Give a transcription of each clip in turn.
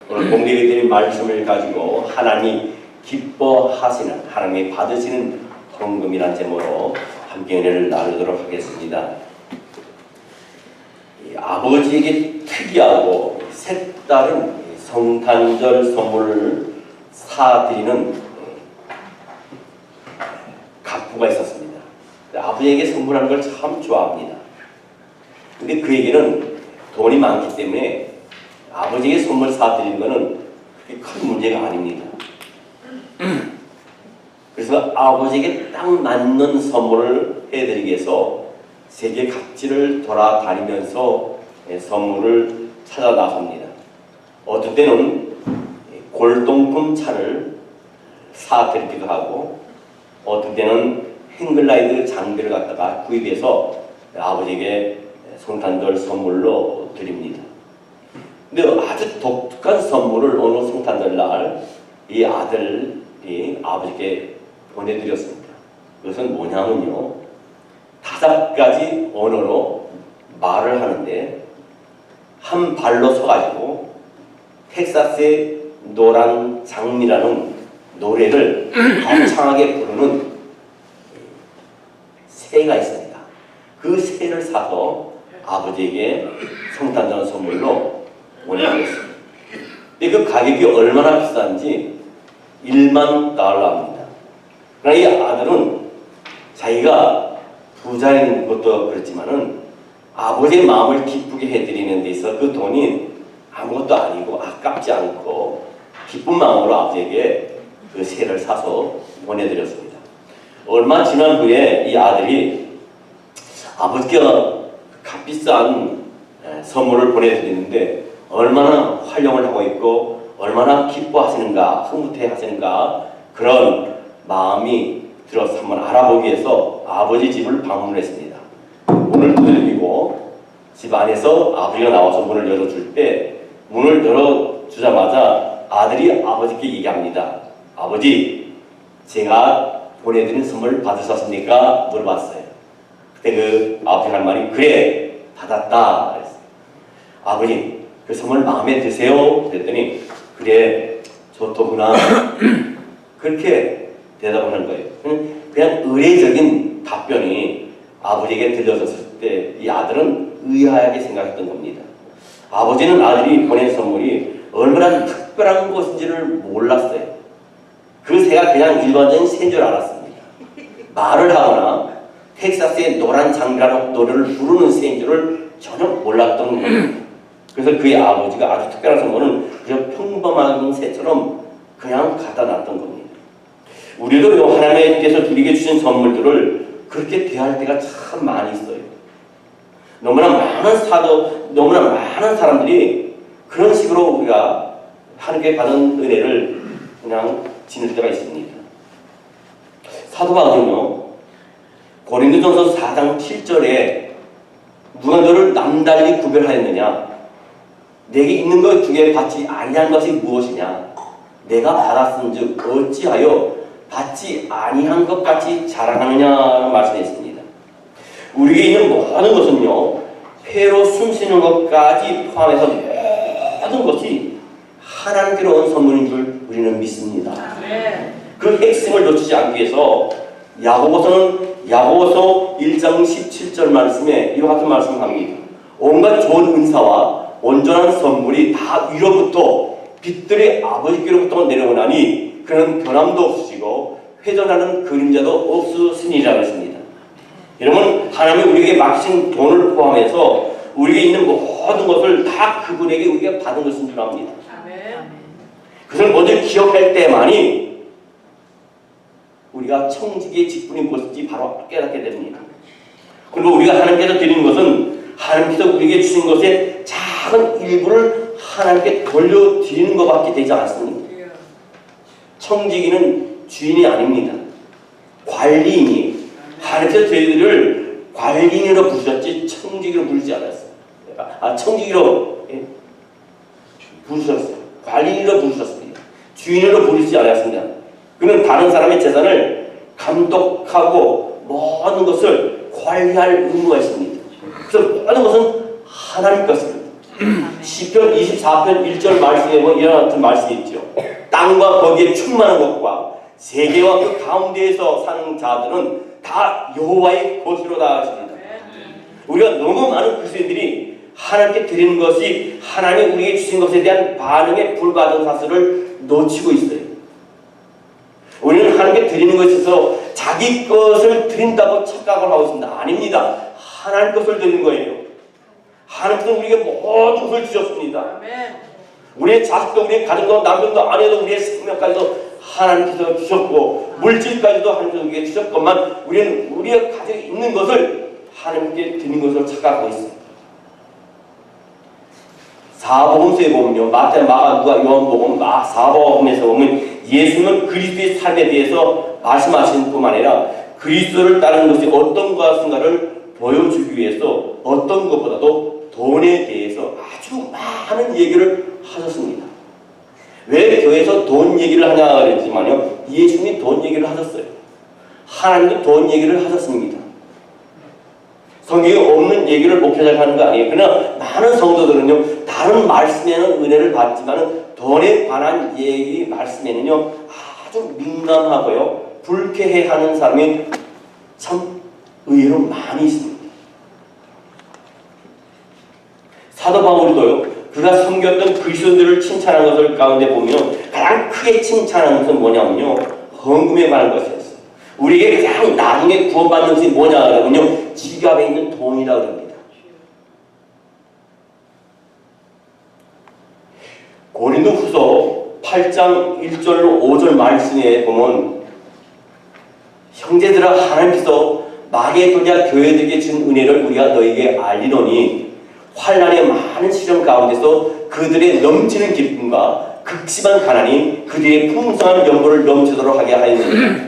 오늘 공개해 드린 말씀을 가지고 하나님이 기뻐하시는, 하나님이 받으시는 헌금이란 제목으로 함께 은혜를 나누도록 하겠습니다. 아버지에게 특이하고 색다른 성탄절 선물을 사드리는 갑부가 있었습니다. 아버지에게 선물하는 걸 참 좋아합니다. 근데 그에게는 돈이 많기 때문에 아버지에게 선물 사드리는 것은 그렇게 큰 문제가 아닙니다. 그래서 아버지에게 딱 맞는 선물을 해드리기 위해서 세계 각지를 돌아다니면서 선물을 찾아 나섭니다. 어떤 때는 골동품 차를 사드리기도 하고, 어떤 때는 행글라이드 장비를 갖다가 구입해서 아버지에게 성탄절 선물로 드립니다. 근데 아주 독특한 선물을 어느 성탄절 날 이 아들이 아버지께 보내드렸습니다. 그것은 뭐냐면요, 5가지 언어로 말을 하는데 한 발로 서가지고 텍사스의 노란 장미라는 노래를 거창하게 부르는 새가 있습니다. 그 새를 사서 아버지에게 성탄절 선물로 보내드렸습니다. 근데 그 가격이 얼마나 비싼지 $10,000입니다. 그러나 이 아들은 자기가 부자인 것도 그렇지만은 아버지의 마음을 기쁘게 해드리는 데 있어 그 돈이 아무것도 아니고 아깝지 않고 기쁜 마음으로 아버지에게 그 새를 사서 보내드렸습니다. 얼마 지난 후에 이 아들이 아버지께 값비싼 선물을 보내드리는데 얼마나 활용을 하고 있고 얼마나 기뻐하시는가, 흐뭇해 하시는가, 그런 마음이 들어서 한번 알아보기 위해서 아버지 집을 방문했습니다. 문을 두드리고 집 안에서 아버지가 나와서 문을 열어줄 때 문을 열어주자마자 아들이 아버지께 얘기합니다. 아버지, 제가 보내드린 선물 받으셨습니까? 물어봤어요. 그때 그 아버지가 한 말이, 그래, 받았다 그랬어요. 아버지, 그 선물 마음에 드세요? 그랬더니, 그래, 좋더구나. 그렇게 대답하는 거예요. 그냥 의례적인 답변이 아버지에게 들려졌을 때 이 아들은 의아하게 생각했던 겁니다. 아버지는 아들이 보낸 선물이 얼마나 특별한 것인지를 몰랐어요. 그 새가 그냥 일반적인 새인 줄 알았습니다. 말을 하거나 텍사스의 노란 장미라는 노래를 부르는 새인 줄을 전혀 몰랐던 겁니다. 그래서 그의 아버지가 아주 특별한 선물은 그냥 평범한 새처럼 그냥 갖다 놨던 겁니다. 우리도 하나님께서 우리에게 주신 선물들을 그렇게 대할 때가 참 많이 있어요. 너무나 많은 사람들이 그런 식으로 우리가 하나님께 받은 은혜를 그냥 지낼 때가 있습니다. 사도 바울은요, 고린도전서 4장 7절에 누가 너를 남달리 구별하였느냐? 내게 있는 것 중에 받지 아니한 것이 무엇이냐? 내가 받았은즉 어찌하여 받지 아니한 것 같이 자랑하느냐는 말씀했습니다. 우리에게 있는 모든 것은요, 회로 숨쉬는 것까지 포함해서 모든 것이 하나님께로 온 선물인 줄 우리는 믿습니다. 그 핵심을 놓치지 않기 위해서 야고보서 1장 17절 말씀에 이와 같은 말씀을 합니다. 온갖 좋은 은사와 온전한 선물이 다 위로부터 빛들의 아버지께로부터 내려오나니 그는 변함도 없으시고 회전하는 그림자도 없으시니라 했습니다. 여러분, 하나님이 우리에게 맡기신 돈을 포함해서 우리에게 있는 모든 것을 다 그분에게 우리가 받은 것인 줄 압니다. 그것을 먼저 기억할 때만이 우리가 청지기의 직분이 무엇인지 바로 깨닫게 됩니다. 그리고 우리가 하나님께서 드리는 것은 하나님께서 우리에게 주신 것의 작은 일부를 하나님께 돌려드리는 것밖에 되지 않습니다. 청지기는 주인이 아닙니다. 관리인이, 하나님께서 저희들을 관리인으로 부르셨지 청지기로 부르지 않았어요. 청지기로 부르셨어요. 관리인으로 부르셨습니다. 주인으로 부르지 않았습니다. 그는 다른 사람의 재산을 감독하고 모든 것을 관리할 의무가 있습니다. 그래서 모든 것은 하나님 것입니다. 시편 24편 1절 말씀에 보면 이런 같은 말씀이 있죠. 땅과 거기에 충만한 것과 세계와 그 가운데에서 사는 자들은 다 여호와의 것이로다 하십니다. 우리가 너무 많은 그리스도인들이 하나님께 드리는 것이 하나님이 우리에게 주신 것에 대한 반응에 불과하다는 사실을 놓치고 있어요. 우리는 하나님께 드리는 것에 있어서 자기 것을 드린다고 착각을 하고 있습니다. 아닙니다. 하나님 것을 드리는 거예요. 하나님께서 우리에게 모든 것을 주셨습니다. 우리의 자식도, 우리의 가정도, 남편도, 아내도, 우리의 생명까지도 하나님께서 주셨고 물질까지도 하나님께서 우리에게 주셨건만 우리는 우리가 가지고 있는 것을 하나님께 드리는 것을 착각하고 있습니다. 사복음서에 보면요, 마태, 마가, 누가, 요한복음, 사복음에서 보면 예수는 그리스도의 삶에 대해서 말씀하시는 뿐만 아니라 그리스도를 따르는 것이 어떤 것인가를 보여주기 위해서 어떤 것보다도 돈에 대해서 아주 많은 얘기를 하셨습니다. 왜 교회에서 돈 얘기를 하냐 그랬지만요, 예수님이 돈 얘기를 하셨어요. 하나님도 돈 얘기를 하셨습니다. 성경에 없는 얘기를 목회자가 하는 거 아니에요. 그러나 많은 성도들은요, 다른 말씀에는 은혜를 받지만 돈에 관한 얘기 말씀에는요 아주 민감하고요 불쾌해하는 사람이 참 의외로 많이 있습니다. 사도 바울도요, 그가 섬겼던 그리스도인들을 칭찬한 것을 가운데 보면 가장 크게 칭찬한 것은 뭐냐면요, 헌금에 관한 것이었어요. 우리에게 가장 나중에 구원받는 것이 뭐냐 그러면요, 지갑에 있는 돈이라고 합니다. 고린도후서 8장 1절로 5절 말씀에 보면 형제들아, 하나님께서 마게도냐 교회들에게 준 은혜를 우리가 너에게 알리노니 환난의 많은 시련 가운데서 그들의 넘치는 기쁨과 극심한 가난이 그들의 풍성한 연보를 넘치도록 하게 하였느니라.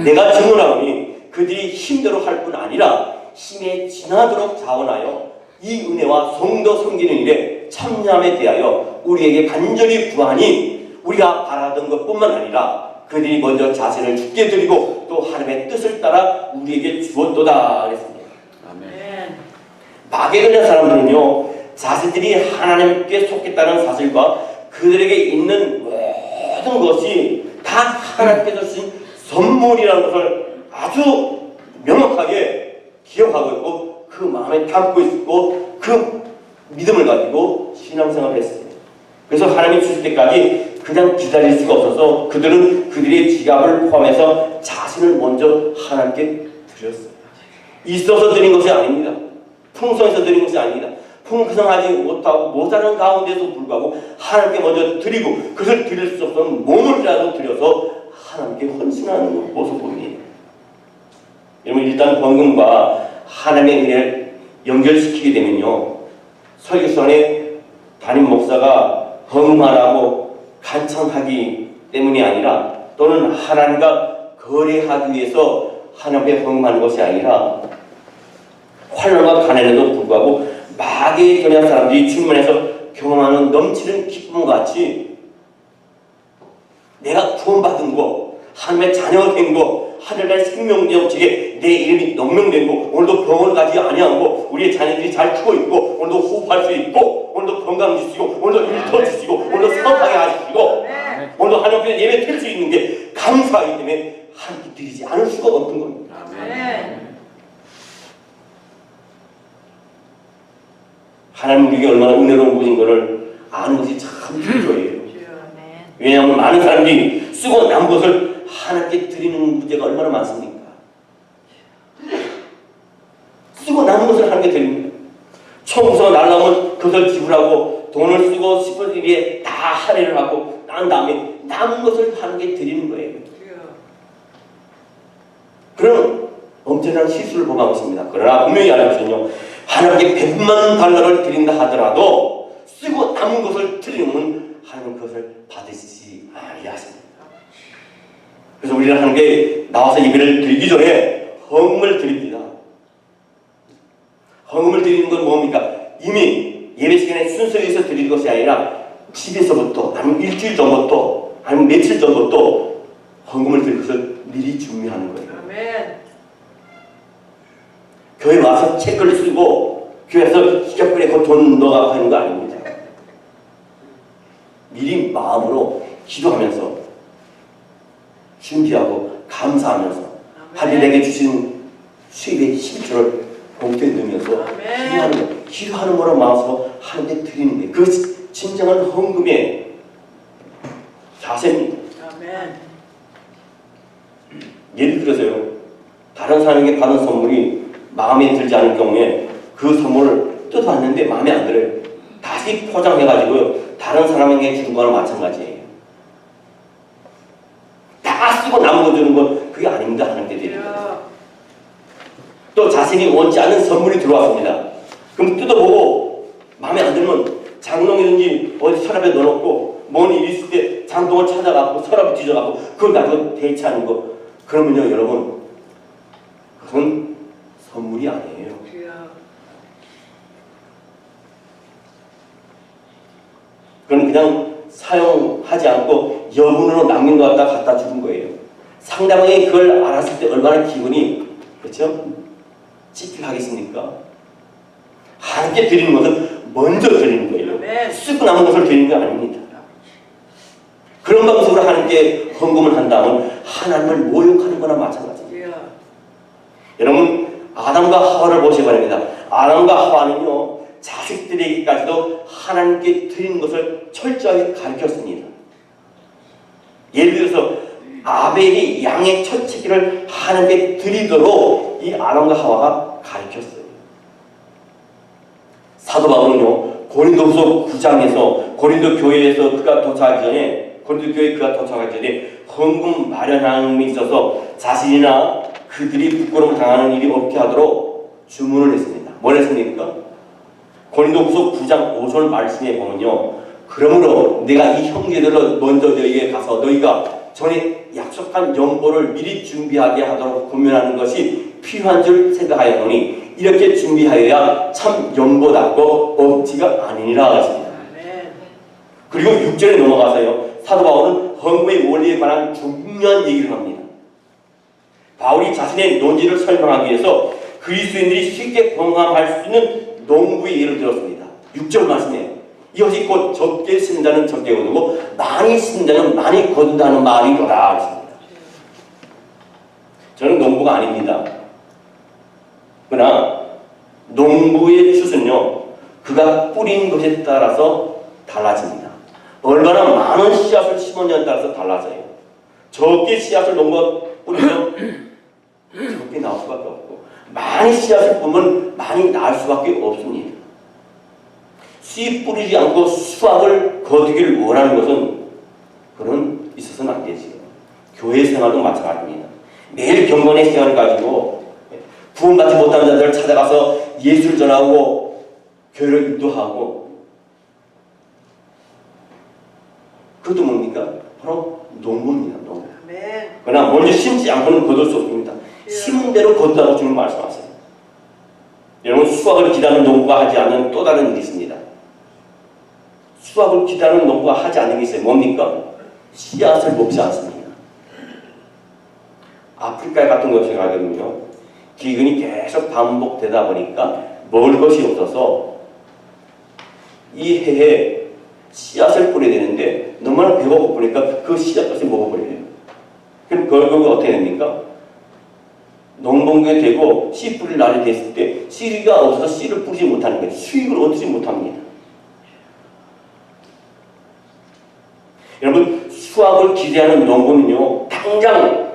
내가 증언하오니 그들이 힘대로 할 뿐 아니라 힘에 지나도록 자원하여 이 은혜와 성도 섬기는 일에 참여함에 대하여 우리에게 간절히 구하니 우리가 바라던 것뿐만 아니라 그들이 먼저 자신을 죽게 드리고 또 하나님의 뜻을 따라 우리에게 주었도다 그랬습니다. 아멘. 마게도냐 사람들은요, 자신들이 하나님께 속했다는 사실과 그들에게 있는 모든 것이 다 하나님께서 주신 선물이라는 것을 아주 명확하게 기억하고 있고 그 마음에 담고 있고 그 믿음을 가지고 신앙생활을 했습니다. 그래서 하나님이 주실 때까지 그냥 기다릴 수가 없어서 그들은 그들의 지갑을 포함해서 자신을 먼저 하나님께 드렸어요. 있어서 드린 것이 아닙니다. 풍성해서 드린 것이 아닙니다. 풍성하지 못하고 모자란 가운데도 불구하고 하나님께 먼저 드리고 그것을 드릴 수 없으면 몸을이라도 드려서 하나님께 헌신하는 모습입니다. 여러분, 일단 헌금과 하나님의 은혜를 연결시키게 되면요, 설교수단에 담임 목사가 헌금하라고 간청하기 때문이 아니라 또는 하나님과 거래하기 위해서 하나님께 헌금하는 것이 아니라 환난과 가난에도 불구하고 마게도냐 사람들이 충만해서 경험하는 넘치는 기쁨같이 내가 구원받은 거, 하나님의 자녀가 된 거, 하늘나라의 생명정책에 내 이름이 명명된 거, 오늘도 병원을 가지 아니한 거, 우리의 자녀들이 잘 크고 있고, 오늘도 호흡할 수 있고, 오늘도 건강 주시고, 오늘도 일터 주시고, 오늘도 사업하게 하시고, 오늘도 하나님 앞에 예배 드릴 수 있는 게 감사하기 때문에 하나님께 드리지 않을 수가 없는 겁니다. 하나님 우리에게 얼마나 은혜로운 분인 것을 아는 것이 참 필요해요. 왜냐하면 많은 사람들이 쓰고 남은 것을 하나님께 드리는 문제가 얼마나 많습니까? 쓰고 남은 것을 하나님께 드립니다. 총무서가 날라오면 그것을 지불하고 돈을 쓰고 싶은 일에 다 할애를 하고 난 다음에 남은 것을 하나님께 드리는 거예요. 그럼 엄청난 실수를 범하고 있습니다. 그러나 분명히 알아보시면요, 하나님께 100만 달러를 드린다 하더라도 쓰고 남은 것을 드리면 하나님 그것을 받으시지 아니하십니다. 그래서 우리는 하나님께 나와서 예배를 드리기 전에 헌금을 드립니다. 헌금을 드리는 건 뭡니까? 이미 예배 시간에 순서에서 드리는 것이 아니라 집에서부터 아니면 일주일 전부터 아니면 며칠 전부터 헌금을 드릴 것을 미리 준비하는 거예요. 아멘. 교회 와서 체크를 쓰고 교회에서 시작분에 그 돈 넣어가고 하는 거 아닙니다. 미리 마음으로 기도하면서 준비하고 감사하면서 하나님에게 주신 수입의 10조를 봉투에 넣으면서 기도하는 거로 마음으로 하나님께 드리는 거예요. 그 진정한 헌금의 자세입니다. 예를 들어서요, 다른 사람에게 받은 선물이 마음에 들지 않을 경우에 그 선물을 뜯어봤는데 마음에 안 들어요. 다시 포장해가지고 다른 사람에게 주는 거랑 마찬가지예요. 다 쓰고 남은 거 주는 건 그게 아닙니다. 하나님께 드리는 거예요. 또 자신이 원치 않는 선물이 들어왔습니다. 그럼 뜯어보고 마음에 안 들면 장롱이든지 어디 서랍에 넣어놓고 뭔 일이 있을 때 장동을 찾아가고 서랍을 뒤져가고 그걸 가지고 대체하는 거, 그러면요 여러분, 그건 선물이 아니에요. 그건 그냥 사용하지 않고 여분으로 남긴 것 갖다 주는 거예요. 상대방이 그걸 알았을 때 얼마나 기분이, 그렇죠? 찝찝하겠습니까? 하나님께 드리는 것은 먼저 드리는 거예요. 쓰고 남은 것을 드리는 게 아닙니다. 그런 방식으로 하나님께 헌금을 한다면 하나님을 모욕하는 거나 마찬가지입니다. 여러분, 아담과 하와를 보시기 바랍니다. 아담과 하와는요, 자식들에게까지도 하나님께 드리는 것을 철저하게 가르쳤습니다. 예를 들어서 아벨이 양의 첫 새끼를 하나님께 드리도록 이 아담과 하와가 가르쳤어요. 사도 바울은요, 고린도후서 9장에서 고린도 교회에서 그가 도착하기 전에, 고린도 교회에 그가 도착하기 전에 헌금 마련함에 있어서 자신이나 그들이 부끄러움을 당하는 일이 없게 하도록 주문을 했습니다. 뭘 했습니까? 고린도후서 9장 5절 말씀에 보면요, 그러므로 내가 이 형제들로 먼저 너희에게 가서 너희가 전에 약속한 연보를 미리 준비하게 하도록 권면하는 것이 필요한 줄 생각하였노니 이렇게 준비하여야 참 연보답고 억지가 아니니라 하십니다. 그리고 6절에 넘어가서요, 사도 바울은 헌금의 원리에 관한 중요한 얘기를 합니다. 바울이 자신의 논지를 설명하기 위해서 그리스도인들이 쉽게 공감할 수 있는 농부의 예를 들었습니다. 6절 말씀에 이것이 곧 적게 쓰는 자는 적게 거두고 많이 쓰는 자는 많이 거둔다는 말이로다 하십니다. 저는 농부가 아닙니다. 그러나 농부의 슛은요, 그가 뿌린 것에 따라서 달라집니다. 얼마나 많은 씨앗을 심었냐에 따라서 달라져요. 적게 씨앗을 농부가 뿌리면 적게 나올 수밖에 없고, 많이 씨앗을 뿌리면 많이 나올 수밖에 없습니다. 씨 뿌리지 않고 수확을 거두기를 원하는 것은 그런 있어서는 안 되지요. 교회 생활도 마찬가지입니다. 매일 경건의 시간을 가지고 구원받지 못하는 자들을 찾아가서 예수를 전하고 교회를 인도하고, 그것도 뭡니까? 바로 농부입니다. 농부. 그러나 먼저 심지 않고는 거둘 수 없습니다. 심은 대로 거두라고 주님 말씀하세요. 여러분, 수확을 기다리는 농부가 하지 않는 또 다른 일이 있습니다. 수확을 기다리는 농부가 하지 않는 게 있어요. 뭡니까? 씨앗을 먹지 않습니다. 아프리카 같은 곳에 가면요, 기근이 계속 반복되다 보니까 먹을 것이 없어서 이 해에 씨앗을 뿌려야 되는데 너무나 배가 고프니까 그 씨앗까지 먹어버려요. 그럼 결국은 어떻게 됩니까? 농번기가 되고 씨 뿌릴 날이 됐을 때 씨가 없어서 씨를 뿌리지 못하는 거예요. 수익을 얻지 못합니다. 여러분, 수확을 기대하는 농부는요, 당장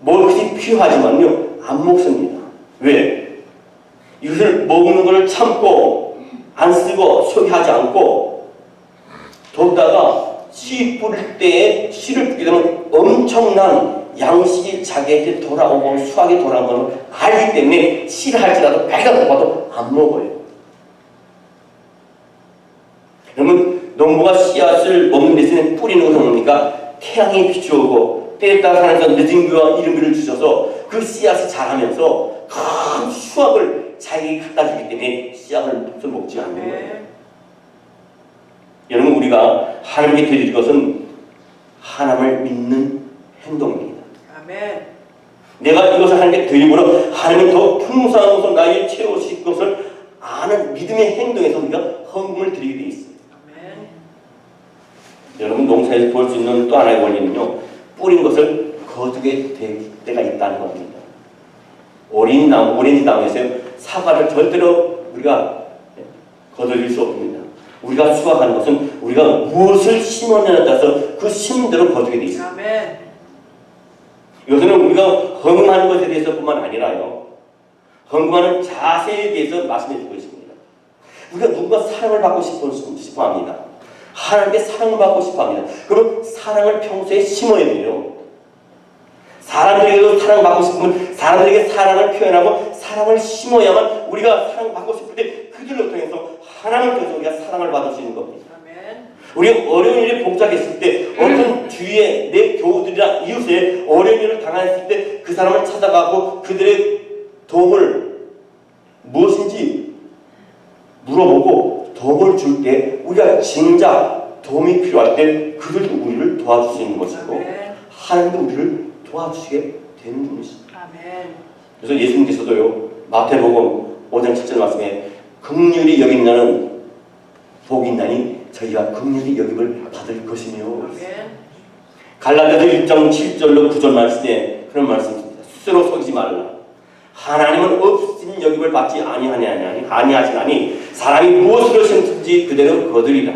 먹을 것이 필요하지만요, 안 먹습니다. 왜? 이것을 먹는 것을 참고 안 쓰고 소비하지 않고 뒀다가 씨 뿌릴 때에 씨를 뿌리게 되면 엄청난 양식이 자기한테 돌아오고 수확이 돌아오는 걸 알기 때문에 씨를 할지라도 배가 고파도 안 먹어요. 여러분, 농부가 씨앗을 먹는 대신에 뿌리는 것은 뭡니까? 태양이 비추오고 때에 따라 하나님께서 늦은 비와 이른 비를 주셔서 그 씨앗이 자라면서 큰 수확을 자기에게 갖다 주기 때문에 씨앗을 먹지 않는 거예요. 여러분, 우리가 하나님께 드릴 것은 하나님을 믿는 행동입니다. 아멘. 내가 이것을 하나님께 드림으로 하나님이 더 풍성한 것을 나에게 채우실 것을 아는 믿음의 행동에서 우리가 헌금을 드리게 되어 있습니다. 아멘. 여러분 농사에서 볼 수 있는 또 하나의 원리는요, 뿌린 것을 거두게 될 때가 있다는 겁니다. 오렌지 나무에서 사과를 절대로 우리가 거둘 수 없습니다. 우리가 수확하는 것은 우리가 무엇을 심었냐에 따라서 그 심대로 거두게 되어 있습니다. 아멘. 이것은 우리가 헌금하는 것에 대해서뿐만 아니라요, 헌금하는 자세에 대해서 말씀해 주고 있습니다. 우리가 누군가 사랑을 받고 싶어 합니다. 하나님께 사랑을 받고 싶어 합니다. 그럼 사랑을 평소에 심어야 돼요. 사람들에게도 사랑받고 싶으면 사람들에게 사랑을 표현하고 사랑을 심어야만 우리가 사랑받고 싶을 때 그들로 통해서 하나님을 통해서 우리가 사랑을 받을 수 있는 겁니다. 아멘. 우리가 어려운 일이 복잡했을 때 어떤 주위에 내 교우들이나 이웃에 어려운 일을 당했을 때 그 사람을 찾아가고 그들의 도움을 무엇인지 물어보고 도움을 줄 때 우리가 진작 도움이 필요할 때 그들도 우리를 도와줄 수 있는 것이고 하나님도 우리를 도와주시게 되는 분이십니다. 아멘. 그래서 예수님께서도요, 마태복음 5장 7절 말씀에 긍휼히 여긴 자는 복이 있나니 저희가 긍휼히 여김을 받을 것이며, 아멘. 갈라디아서 1장 7절로 9절 말씀에 그런 말씀입니다. 스스로 속이지 말라. 하나님은 없으신 여김을 받지 아니하시나니 사람이 무엇으로 심든지 그대로 거두리라.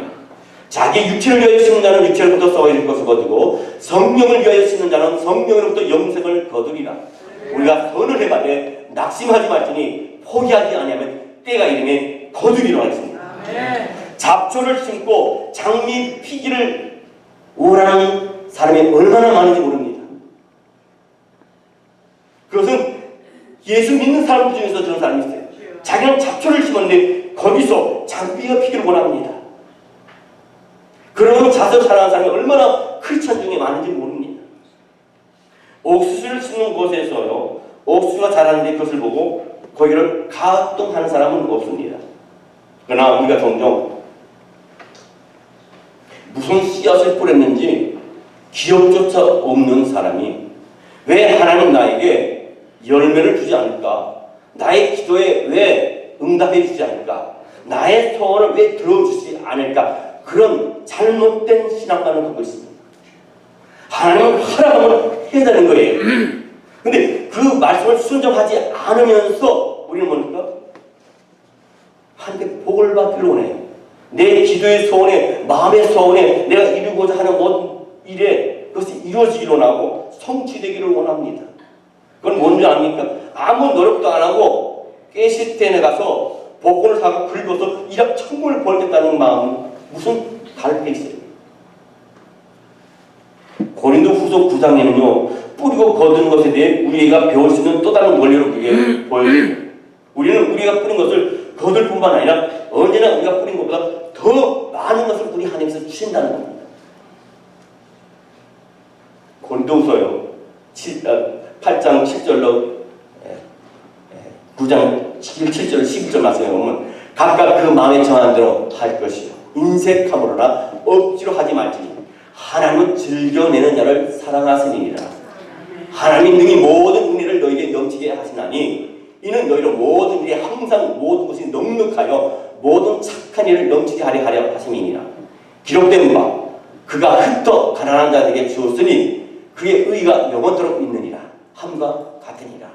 자기 육체를 위하여 심는 자는 육체로부터 썩어질 것을 거두고 성령을 위하여 심는 자는 성령으로부터 영생을 거두리라. 우리가 선을 해가되 낙심하지 말지니 포기하지 아니하면 때가 이르매 거두리라 했습니다. 아멘. 잡초를 심고 장미 피기를 원하는 사람이 얼마나 많은지 모릅니다. 그것은 예수 믿는 사람 중에서 그런 사람이 있어요. 자기는 잡초를 심었는데 거기서 장미가 피기를 원합니다. 그런 자서 살아가는 사람이 얼마나 크리스찬 중에 많은지 모릅니다. 옥수수를 심는 곳에서요, 옥수수가 자라는데 그것을 보고 거기를 가동하는 사람은 없습니다. 그러나 우리가 종종 무슨 씨앗을 뿌렸는지 기억조차 없는 사람이 왜 하나님 나에게 열매를 주지 않을까? 나의 기도에 왜 응답해 주지 않을까? 나의 소원을 왜 들어주지 않을까? 그런 잘못된 신앙관을 갖고 있습니다. 하나님은 하라면 해야 되는 거예요. 근데 그 말씀을 순종하지 않으면서 우리는 뭡니까? 하나님께 복을 받기를 원해요. 내 기도의 소원에, 마음의 소원에 내가 이루고자 하는 모든 일에 그것이 이루어지기를 원하고 성취되기를 원합니다. 그건 뭔지 압니까? 아무 노력도 안 하고 깨시텐에 가서 복권을 사고 긁어서 1억 1000불을 벌겠다는 마음, 무슨 다를 게 있어요. 고린도 후서 9장에는요, 뿌리고 거둔 것에 대해 우리가 배울 수 있는 또 다른 원리로 그게 보여요. 우리는 우리가 뿌린 것을 거둘 뿐만 아니라 언제나 우리가 뿌린 것보다 더 많은 것을 우리 하나님께서 주신다는 겁니다. 고린도후서요 8장 7절로 9장 7절 12절 말씀에 보면 각각 그 마음에 정한 대로 할 것이요 인색함으로나 억지로 하지 말지니 하나님은 즐겨내는 자를 사랑하시니라. 하나님이 능히 모든 은혜를 너에게 넘치게 하시나니 이는 너희로 모든 일에 항상 모든 것이 넉넉하여 모든 착한 일을 넘치게 하려 하심이니라. 기록된 바 그가 흩어 가난한 자들에게 주었으니 그의 의가 영원토록 있느니라. 함과 같으니라.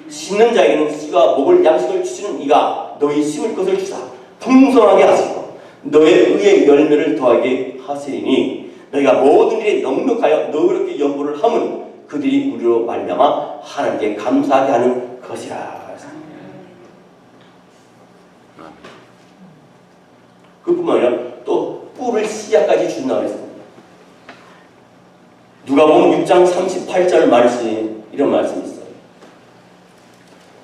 심는 자에게는 씨와 먹을 양식을 주시는 이가 너희 심을 것을 주사 풍성하게 하시고 너의 의의 열매를 더하게 하시니 너희가 모든 일에 넉넉하여 너그럽게 연보를 함은 그들이 우리로 말미암아 하나님께 감사하게 하는 것이라. 그뿐만 아니라 또 뿔을 씨앗까지 준다고 했습니다. 누가복음 6장 38절 말씀이 이런 말씀이 있어요.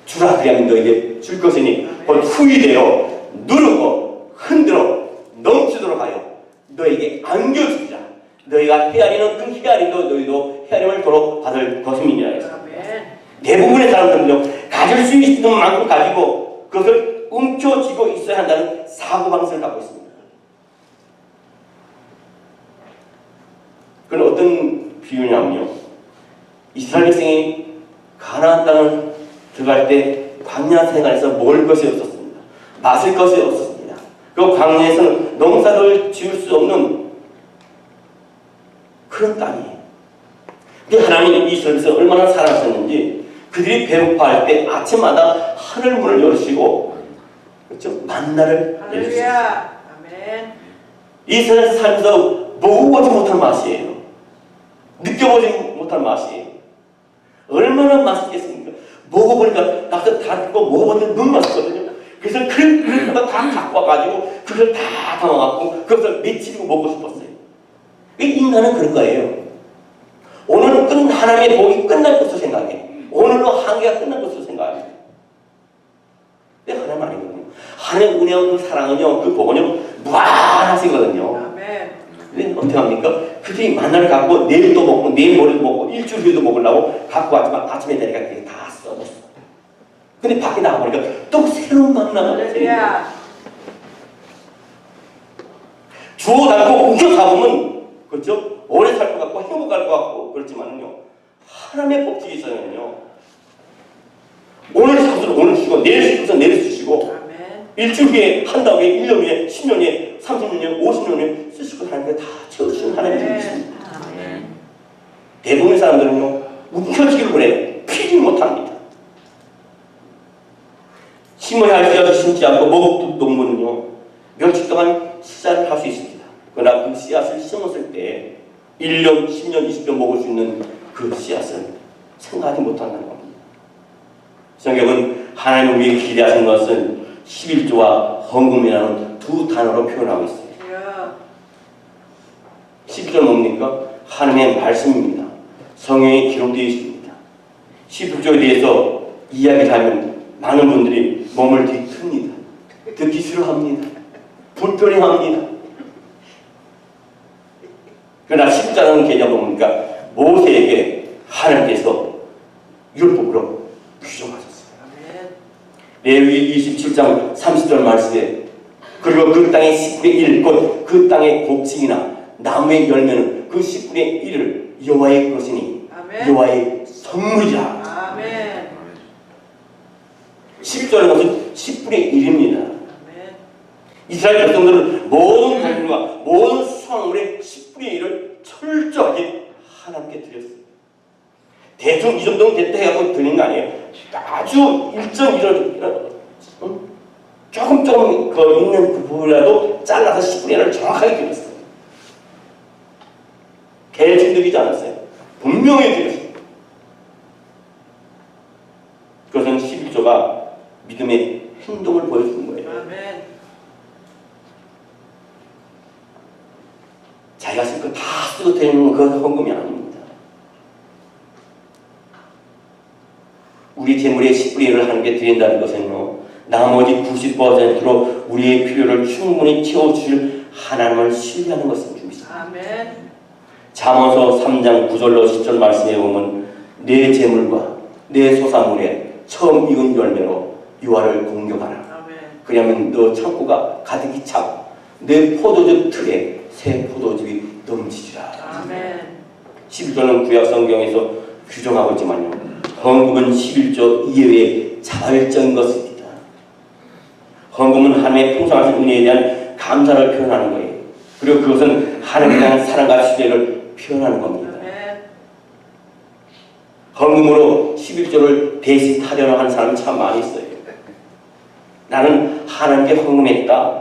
주라 그리하면 너에게 줄 것이니 곧 후이되어 누르고 흔들어 넘치도록 하여 너에게 안겨주리라. 너희가 헤아리는 그 헤아림도 너희도 헤아림을 도록 받을 것임이니라 했습니다. 대부분의 사람들은요, 가질 수 있는 만큼 가지고 그것을 움켜쥐고 있어야 한다는 사고방식을 갖고 있습니다. 그건 어떤 비유냐면요, 이스라엘 백성이 가나안 땅을 들어갈 때 광야 생활에서 먹을 것이 없었습니다. 마실 것이 없었습니다. 그 광야에서는 농사를 지을 수 없는 그런 땅이에요. 근데 하나님이 이스라엘에서 얼마나 사랑하셨는지 그들이 배고파할 때 아침마다 하늘 문을 열으시고 그렇죠? 만나를 내주셨어요. 아멘. 이스라엘 살면서 먹어보지 못한 맛이에요. 느껴보지 못한 맛이에요. 얼마나 맛있겠습니까? 먹어보니까 나도 다 그거 먹어보는데 너무 맛있거든요. 그래서 그걸 다 갖고 와가지고 그걸 다 담아갖고 그것을 며칠이고 먹고 싶었어요. 인간은 그런 거예요. 오늘은 하나님의 복이 끝날 것으로 생각해. 오늘로 한계가 끝날 것으로 생각합니다. 근데 하나님 아니거든요. 하나님 은혜와 그 사랑은요, 그 복은요, 무한하시거든요. 근데 어떻게 합니까? 그들이 만나를 갖고 내일 또 먹고 내일 모레도 먹고 일주일 후에도 먹으려고 갖고 왔지만 아침에 되니까 그게 다 썩었어. 근데 밖에 나가보니까 또 새로운 만나가 생겨요. 주워 담고 우겨 잡으면 그렇죠? 오래 살 것 같고 행복할 것 같고 그렇지만은요 하나님의 법칙이 있어요는요 오늘 사수를 오늘 주시고 내일 주셔서 내일 주시고 일주일 후에 한 달 후에 1년 후에 10년 후에 30년, 50년 후에 쓰시고 하나님께 다 채워주시는 하나님이 있습니다. 대부분의 사람들은요, 움켜쥐기를 원해 피지 못합니다. 심어야 할 씨앗을 심지 않고 먹을 농부는요, 며칠 동안 씨앗을 할 수 있습니다. 그러나 그 씨앗을 심었을 때 1년, 10년, 20년 먹을 수 있는 그 씨앗을 생각하지 못한다는 겁니다. 성경은 하나님을 위해 기대하신 것은 11조와 헌금이라는 두 단어로 표현하고 있어요. 11조는 뭡니까? 하나님의 말씀입니다. 성경에 기록되어 있습니다. 11조에 대해서 이야기를 하면 많은 분들이 몸을 뒤틉니다. 듣기 싫어합니다. 불편해합니다. 그러나 11조라는 개념은 뭡니까? 모세에게 하나님께서 율법으로 규정하셨어요. 레위기 27장 30절 말씀에 그리고 그 땅의 10분의 1, 곧 그 땅의 곡식이나 나무의 열매는 그 10분의 1을 여호와의 것이니 여호와의 선물이라. 아멘. 11절은 것은 10분의 1입니다. 이스라엘 백성들은 모든 자들과 모든 수확물의 10분의 1을 철저하게 하나님께 드렸어요. 대충 이 정도는 됐다 해갖고 드리는 거 아니에요. 아주 일정 조금 그 있는 그 부분이라도 잘라서 10분의 1을 정확하게 드렸어요. 대충 드리지 않았어요. 분명히 드렸어요. 그것은 11조가 믿음의 행동을 보여주는 거예요. 아멘. 자기가 쓸 거 다 쓰고 되는 그 헌금이 아닙니다. 우리 재물의 10분의 1을 하나님께 드린다는 것은요, 나머지 90%로 우리의 필요를 충분히 채워주실 하나님을 신뢰하는 것입니다. 아멘. 잠언서 3장 9절로 10절 말씀에 보면 내 재물과 내 소산물에 처음 익은 열매로 여호와를 공경하라. 아멘. 그러면 너 창고가 가득히 차고 내 포도주 틀에 새 포도즙이 넘치리라. 아멘. 11조는 구약 성경에서 규정하고 있지만요, 헌금은 11조 이외의 자발적인 것입니다. 헌금은 하나님의 풍성하신 은혜에 대한 감사를 표현하는 거예요. 그리고 그것은 하나님에 대한 사랑과 신뢰를 표현하는 겁니다. 헌금으로 11조를 대신 타려고 하는 사람이 참 많이 있어요. 나는 하나님께 헌금했다.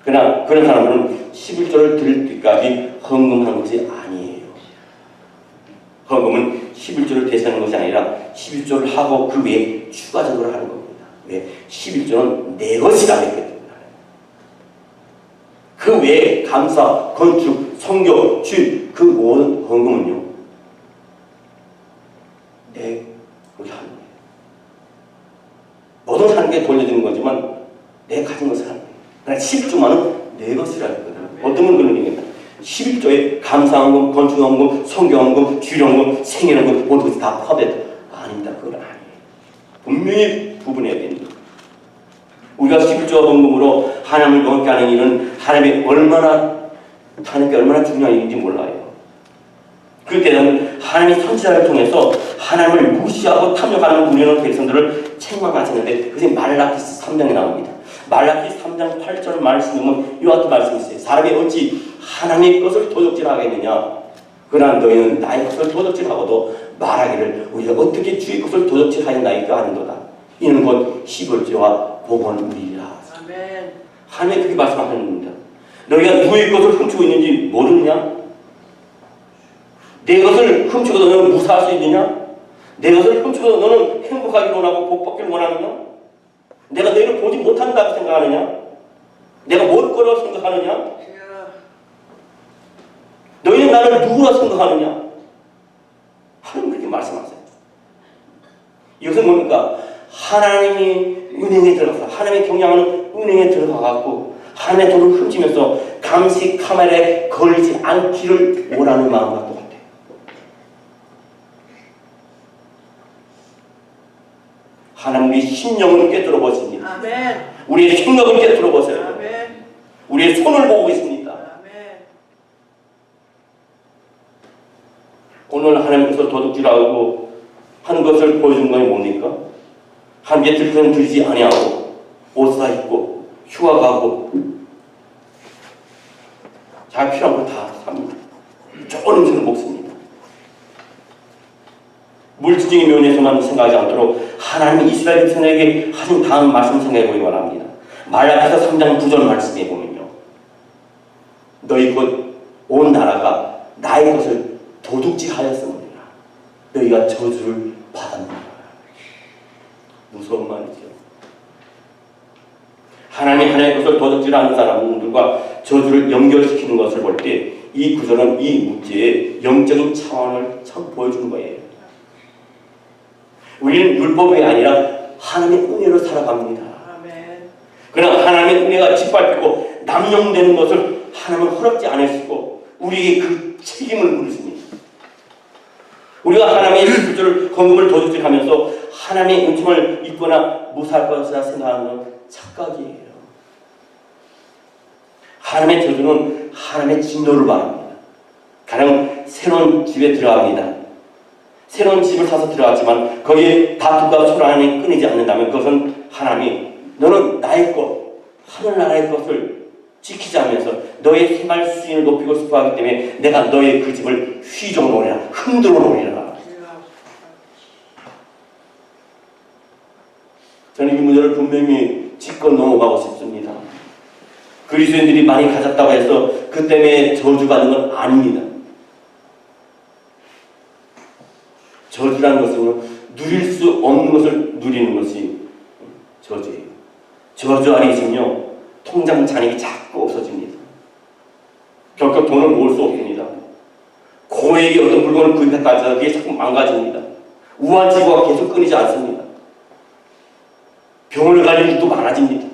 그러나 그런 사람들은 11조를 드릴 때까지 헌금한 것이 아니에요. 헌금은 11조를 대신하는 것이 아니라 11조를 하고 그 외에 추가적으로 하는 겁니다. 왜? 11조는 내 것이라 했기 때문에. 그 외에 감사, 건축, 성교, 주일 그 모든 헌금은요, 내 것이 하는 거예요. 모든 하나님께 돌려드리는 거지만 내 가진 것을 하는 거예요. 그러나 11조만은 내 것이라 했거든요. 어떤 분 그런 얘기입니다. 11조에 감사헌금, 건축헌금, 성경헌금, 주일헌금, 생일헌금 모든 것이 다 포함되다. 아닙니다. 그건 아니에요. 분명히 구분해야 됩니다. 우리가 11조와 헌금으로 하나님을 영광케 하는 일은 하나님께 얼마나 중요한 일인지 몰라요. 그때는 하나님이 선지자를 통해서 하나님을 무시하고 탐욕하는 우리는 백성들을 책망하시는데 그것이 말라기스 3장에 나옵니다. 말라기 3장 8절 말씀에 보면 이와 같은 말씀이 있어요. 사람이 어찌 하나님의 것을 도둑질하겠느냐? 그러나 너희는 나의 것을 도둑질하고도 말하기를 우리가 어떻게 주의 것을 도둑질하였나이까 하는도다. 이는 곧 시벌죄와 공언물이라. 아멘. 하나님이 그렇게 말씀하시는 겁니다. 너희가 누구의 것을 훔치고 있는지 모르느냐? 내 것을 훔치고 너는 무사할 수 있느냐? 내 것을 훔치고 너는 행복하기를 원하고 복받기를 원하느냐? 내가 너희를 보지 못한다고 생각하느냐? 내가 모를 거라고 생각하느냐? 너희는 나를 누구라 생각하느냐? 하나님 그렇게 말씀하세요. 이것은 뭡니까? 하나님이 은행에 들어가서 하나님의 경영하는 은행에 들어가갖고 하나님의 돈을 훔치면서 감시 카메라에 걸리지 않기를 원하는 마음과 똑같아요. 하나님의 심령을 꿰뚫어 보십니다. 아멘. 우리의 생각을 꿰뚫어 보세요. 아멘. 우리의 손을 보고 있습니다. 아멘. 오늘 하나님께서 도둑질하고 하는 것을 보여준 건 뭡니까? 하나님께 들켜는 들지 아니하고 옷 사입고 휴가 가고 자기 필요한 걸 다 삽니다. 좋은 음식을 먹습니다. 물질적인 면에서만 생각하지 않도록 하나님이 이스라엘 백성에게 하신 다음 말씀 생각해 보기 바랍니다. 말라기서 3장 9절 말씀해 보면요. 너희 곧 온 나라가 나의 것을 도둑질하였습니다. 너희가 저주를 받았느니라. 무서운 말이죠. 하나님의 것을 도둑질하는 사람들과 저주를 연결시키는 것을 볼 때 이 구절은 이 문제의 영적인 차원을 참 보여주는 거예요. 우리는 율법이 아니라 하나님의 은혜로 살아갑니다. 아멘. 그러나 하나님의 은혜가 짓밟히고 남용되는 것을 하나님은 허락지 않으시고 우리에게 그 책임을 물으십니다. 우리가 하나님의 십자를 헌금을 도둑질하면서 하나님의 은총을 입거나 무사할 것이라 생각하는 건 착각이에요. 하나님의 저주는 하나님의 진노를 말합니다. 가령 새로운 집에 들어갑니다. 새로운 집을 사서 들어갔지만 거기에 다툼과 소란이 끊이지 않는다면 그것은 하나님이 너는 나의 것, 하늘나라의 것을 지키지 않으면서 너의 생활 수준을 높이고 싶어하기 때문에 내가 너의 그 집을 휘저어 놓으리라, 흔들어 놓으리라. 저는 이 문제를 분명히 짚고 넘어가고 싶습니다. 그리스도인들이 많이 가졌다고 해서 그 때문에 저주받는 건 아닙니다. 저주라는 것은 누릴 수 없는 것을 누리는 것이 저주예요. 저주 안에 있으면요, 통장 잔액이 자꾸 없어집니다. 결국 돈을 모을 수 없습니다. 고액의 어떤 물건을 구입했다 그게 자꾸 망가집니다. 우환지구가 계속 끊이지 않습니다. 병을 갈릴 일도 많아집니다.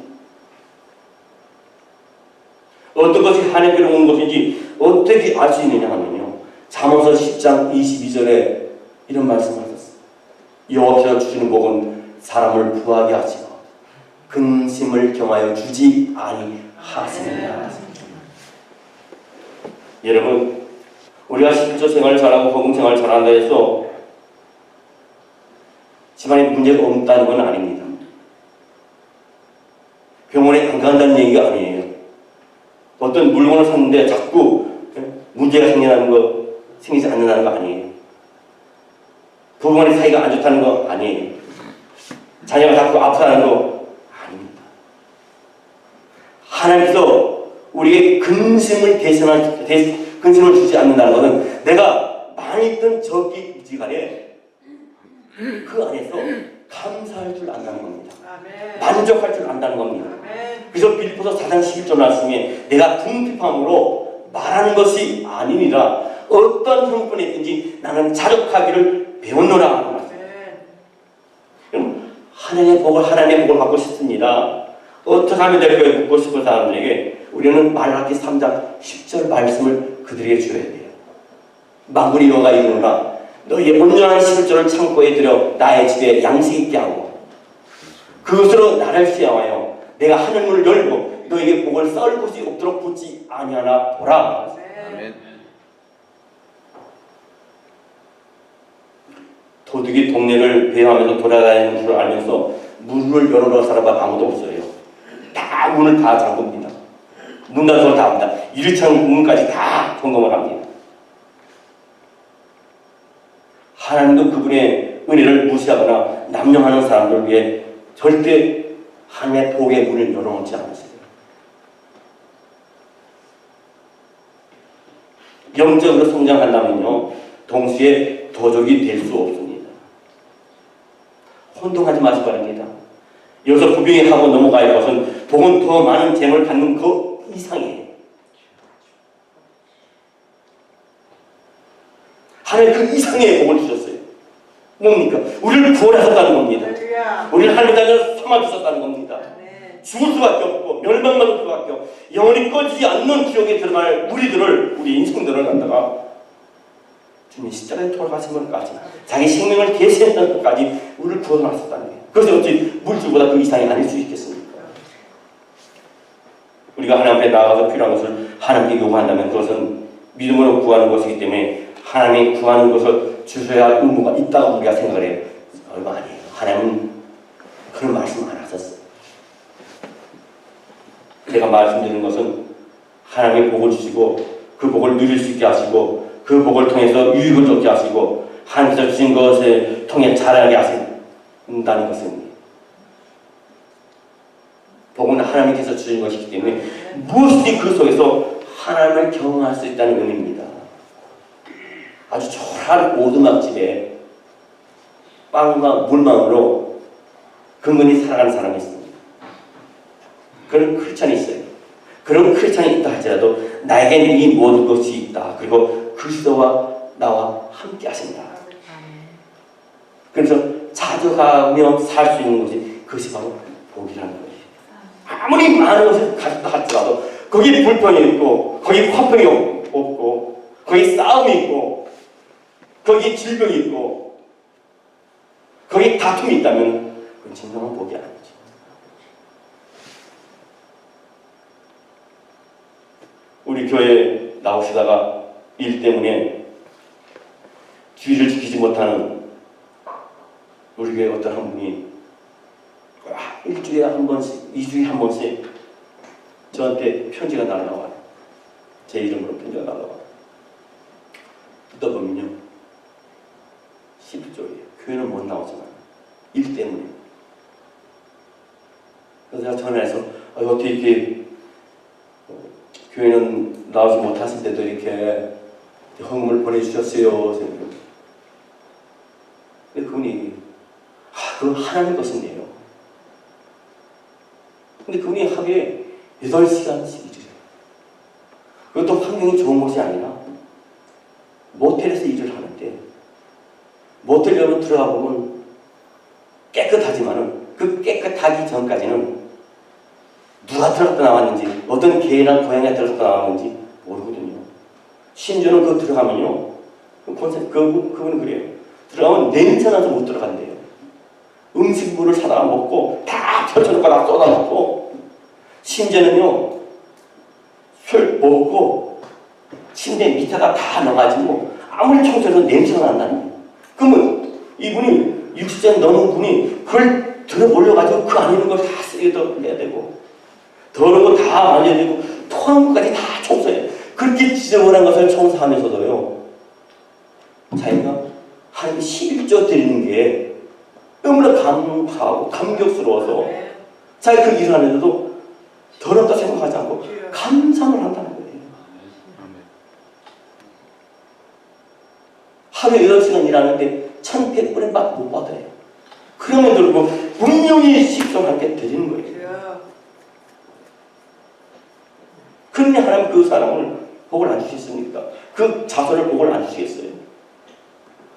어떤 것이 하나님께로 온 것인지 어떻게 알 수 있느냐 하면요, 잠언서 10장 22절에 이런 말씀을 하셨어요. 여호와께서 주시는 복은 사람을 부하게 하시고 근심을 경하여 주지 아니하시느니라. 여러분, 우리가 실조 생활을 잘하고 헌금 생활을 잘한다 해서 집안에 문제가 없다는 건 아닙니다. 병원에 안 간다는 얘기가 아니에요. 어떤 물건을 샀는데 자꾸 문제가 생기지 않는다는 거 아니에요. 부부간의 사이가 안 좋다는 거 아니에요. 자녀가 자꾸 아프다는 거 아닙니다. 하나님께서 우리에게 근심을 주지 않는다는 것은 내가 많이 있던 적이 무지간에 그 안에서 감사할 줄 안다는 겁니다. 아멘. 만족할 줄 안다는 겁니다. 아멘. 그래서 빌립보서 4장 11절 말씀에 내가 궁핍함으로 말하는 것이 아니니라 어떤 형편에 있든지 나는 자족하기를 배웠노라 하는 말씀. 그럼 하나님의 복을 받고 싶습니다. 어떻게 하면 될까요? 묻고 싶은 사람들에게 우리는 말라기 3장 10절 말씀을 그들에게 줘야 돼요. 만군의 여호와가 이르노라 너희의 온전한 11조를 창고에 들여 나의 집에 양식 있게 하고 그것으로 나를 시험하여 내가 하늘문을 열고 너에게 복을 쌓을 곳이 없도록 붙지 아니하나 보라. 아멘. 도둑이 동네를 배회하면서 돌아다니는 줄 알면서 문을 열어놓은 사람은 아무도 없어요. 다 문을 다 잠굽니다. 문단속을 다 합니다. 유리창 문까지 다 점검을 합니다. 하나님도 그분의 은혜를 무시하거나 남용하는 사람들을 위해 절대 하나님의 복의 문을 열어놓지 않으세요. 영적으로 성장한다면요, 동시에 도적이 될 수 없습니다. 혼동하지 마시기 바랍니다. 여기서 부빙이 하고 넘어가야 것은 복은 더 많은 재물을 갖는 그 이상이에요. 하나님 그 이상의 복을 주셨어요. 뭡니까? 우리를 구원하셨다는 겁니다. 우리를 하나님의 자녀로 삼아주셨다는 겁니다. 죽을 수밖에 없고 멸망받을 수밖에 없고 영원히 꺼지지 않는 지옥에 들어갈 우리 인생들을 갖다가 주님 십자가에 돌아가신 것까지 자기 생명을 대신했던 것까지 우리를 구원하셨다는 거예요. 그래서 어찌 물질보다 그 이상이 아닐 수 있겠습니까? 우리가 하나님 앞에 나아가서 필요한 것을 하나님께 요구한다면 그것은 믿음으로 구하는 것이기 때문에 하나님이 구하는 것을 주셔야 할 의무가 있다고 우리가 생각을 해요. 얼마 아니에요. 하나님은 그런 말씀 안 하셨어요. 제가 말씀드리는 것은 하나님의 복을 주시고 그 복을 누릴 수 있게 하시고 그 복을 통해서 유익을 줬게 하시고 하나님께서 주신 것을 통해 자라게 하신다는 것은 복은 하나님께서 주신 것이기 때문에 무엇이든지 그 속에서 하나님을 경험할 수 있다는 의미입니다. 아주 초라한 오두막집에 빵과 물망으로 근근히 살아가는 사람이 있습니다. 그런 크리스찬이 있어요. 그런 크리스찬이 있다 할지라도 나에게는 이 모든 것이 있다. 그리고 그리스도와 나와 함께 하신다. 그래서 자주가며 살 수 있는 것이 그것이 바로 복이라는 거예요. 아무리 많은 것을 가졌다 할지라도 거기 불평이 있고 거기 화평이 없고 거기 싸움이 있고 거기 질병이 있고 거기 다툼이 있다면 그건 진정한 복이 아니죠. 우리 교회에 나오시다가 일 때문에 주의를 지키지 못하는 우리 교회 어떤 한 분이 일주일에 한 번씩, 2주에 한 번씩 저한테 편지가 날라와요. 제 이름으로 편지가 날라와요. 듣다 보면요 11조예요. 교회는 못 나오잖아요. 일 때문에. 그래서 제가 전화해서 어떻게 이렇게 교회는 나오지 못하실 때도 이렇게 헌금을 보내주셨어요. 근데 그분이 그건 하나님 것인데요. 근데 그분이 하루에 8시간씩 일을 해요. 그것도 환경이 좋은 곳이 아니라 모텔에서 일을 하는데 모텔 여러분 들어가 보면 깨끗하지만은 그 깨끗하기 전까지는 누가 들어갔다 나왔는지 어떤 개나 고양이가 들어갔다 나왔는지 모르거든요. 심지어는 그거 들어가면요 그분은 그래요. 들어가면 냄새나서 못 들어간대요. 음식물을 사다가 먹고 다 펼쳐놓고 다 쏟아놓고 심지어는요 술 먹고 침대 밑에다 다 넣어가지고 아무리 청소해도 냄새가 난다는 거예요. 그러면 이분이 60세 넘은 분이 그걸 들어올려가지고 그 안에 있는 걸 다 쓰레기도 해야 되고 더러운 거 다 만져야 되고 토한 것까지 다 청소해요. 그렇게 지저분한 것을 청소하면서도요 자기가 한 11조 드리는 게 너무나 감사하고 감격스러워서 자기 그 일을 하면서도 더럽다 생각하지 않고 감상을 한다는 거예요. 하루에 8시간 일하는데 1,100불의 맛 못 받아요. 그러면 들고 분명히 식성하게 드리는 거예요. 그런데 하나님 그 사람을 복을 안 주시겠습니까? 그 자손을 복을 안 주시겠어요?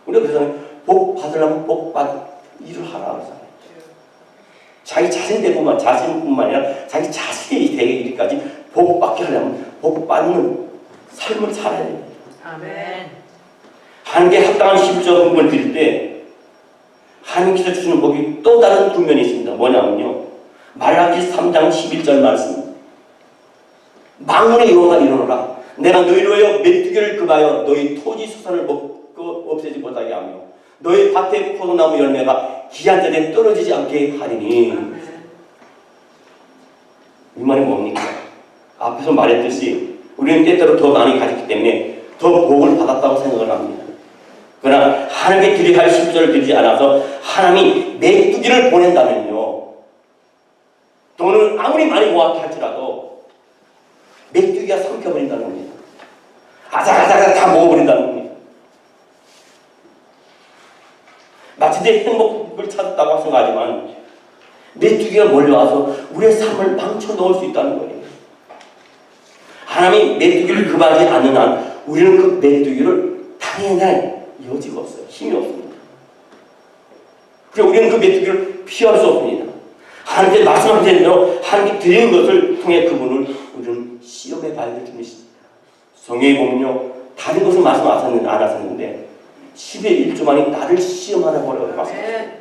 우리가 그래서 복 받으려면 복 받 일을 하라 그러잖아요. 자기 자신뿐만 아니라 자기 자식이 되게 이르기까지 복 받게 하려면 복 받는 삶을 살아야 됩니다. 아멘. 하나님께 합당한 11조 헌금을 드릴 때 하나님께서 주시는 복이 또 다른 분면이 있습니다. 뭐냐면요 말라기 3장 11절 말씀 망군의 여호와가 이르노라 내가 너희로 하여 메뚜기를 금하여 너희 토지 수산을 먹고 없애지 못하게 하며 너희 밭의 포도나무 열매가 기한 전에 떨어지지 않게 하리니 이 말이 뭡니까? 앞에서 말했듯이 우리는 때때로 더 많이 가졌기 때문에 더 복을 받았다고 생각을 합니다. 그러나 하나님께 드려야 할 10조를 드리지 않아서 하나님이 메뚜기를 보낸다면요, 돈을 아무리 많이 모았다 할지라도 메뚜기가 삼켜버린다는 겁니다. 아삭아삭 다 먹어버린다는 겁니다. 마치 내 행복을 찾았다고 생각하지만 메뚜기가 몰려와서 우리의 삶을 망쳐놓을 수 있다는 거예요. 하나님이 메뚜기를 금하지 않는 한 우리는 그 메뚜기를 당해낼 여지가 없어요. 힘이 없습니다. 그래서 우리는 그 메뚜기를 피할 수 없습니다. 하나님께 말씀하신 대로 하나님께 드리는 것을 통해 그분을 우리는 시험해 봐야 될 줄을 믿습니다. 성경에 보면요, 다른 것은 말씀 안 하셨는데 10의 1조 만에 나를 시험하라고 말씀하셨어요.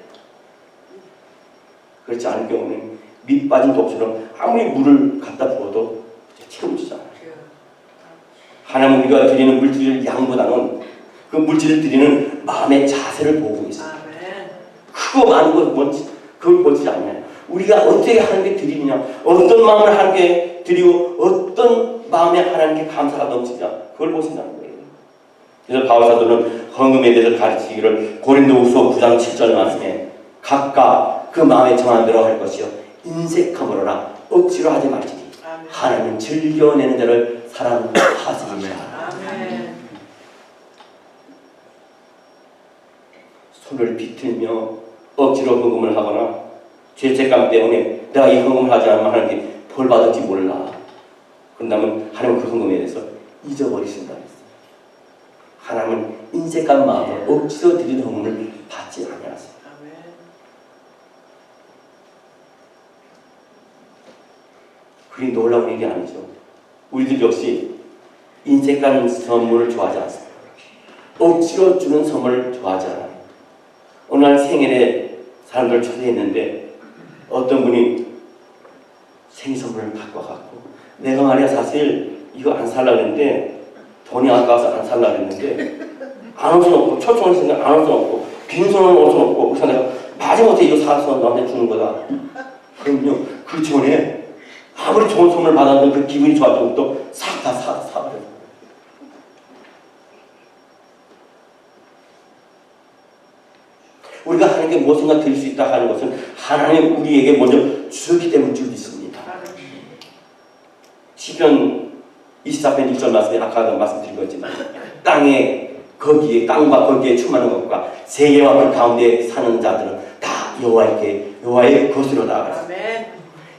그렇지 않은 경우는 밑 빠진 독처럼 아무리 물을 갖다 부어도 채우지 않아요. 하나님 우리가 드리는 물질을 양보다는 그 물질을 드리는 마음의 자세를 보고 있어요. 크고 많은 것 그걸 보지 않아요. 우리가 어떻게 하나님께 드리느냐, 어떤 마음을 하나님께 드리고 어떤 마음에 하나님께 감사가 넘치냐, 그걸 보신다는 거예요. 그래서 바울 사도는 헌금에 대해서 가르치기를 고린도후서 9장 7절 말씀에 각각 그 마음에 정한 대로 할 것이요 인색함으로나 억지로 하지 말지니 하나님은 즐겨내는 자를 사랑하시느니라. 손을 비틀며 억지로 헌금을 하거나 죄책감 때문에 내가 이 헌금을 하지 않으면 하나님께 벌 받을지 몰라, 그런다면 하나님은 그 헌금에 대해서 잊어버리신다 했어요. 하나님은 인색한 마음으로 억지로 드리는 헌금을 받지 아니하세요. 그리 놀라운 일이 아니죠. 우리들 역시 인색한 선물을 좋아하지 않습니다. 억지로 주는 선물을 좋아하지 않아요. 어느 날 생일에 사람들을 초대했는데 어떤 분이 생일 선물을 갖고 와갖고 내가 말이야 사실 이거 안 살라 그랬는데 돈이 아까워서 안 살라 그랬는데 안 올 수는 없고 초청을 했으니까 안 올 수는 없고 빈손으로 올 수는 없고 그래서 내가 마지못해 이거 사서 너한테 주는 거다. 그럼요, 그 전에 아무리 좋은 선물을 받았던 그 기분이 좋았던 것도 싹 다 사버려요. 우리가 하나님께 무엇인가 드릴 수 있다 하는 것은 하나님 우리에게 먼저 주셨기 때문에 줄 믿습니다. 시편 24편 1절 말씀에 아까도 말씀드린 거지만 땅과 거기에 충만한 것과 세계와 그 가운데 사는 자들은 다 여호와의 것으로다.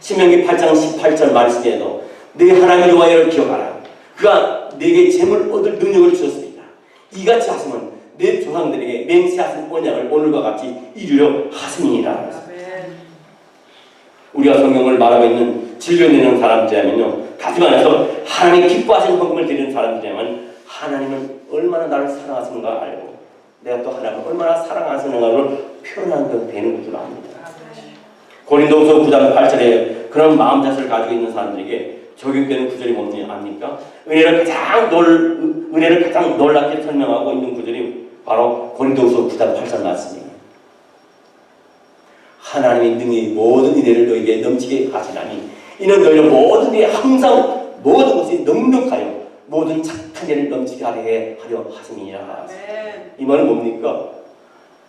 신명기 8장 18절 말씀에도 내 하나님 여호와를 기억하라. 그가 내게 재물 얻을 능력을 주셨습니다. 이같이 하시면 내 조상들에게 맹세하신 언약을 오늘과 같이 이루려 하시니라. 우리가 성경을 말하고 있는 즐겨내는 사람들이라면요, 다시 말해서 하나님이 기뻐하시는 헌금을 드리는 사람들이라면 하나님은 얼마나 나를 사랑하시는가 알고 내가 또 하나님을 얼마나 사랑하시는가를 표현하는 되는 줄 압니다. 고린도후서 9장 8절에 그런 마음 자세를 가지고 있는 사람들에게 적용되는 구절이 뭔지 압니까? 은혜를 가장 놀랍게 설명하고 있는 구절이 바로 고린도후서 9장 8절 말씀이에요. 하나님이 능히 모든 은혜를 너에게 넘치게 하시나니 이는 너희는 모든 일에 항상 모든 것이 넉넉하여 모든 착한 일을 넘치게 하려 하시니라. 이 말은 뭡니까?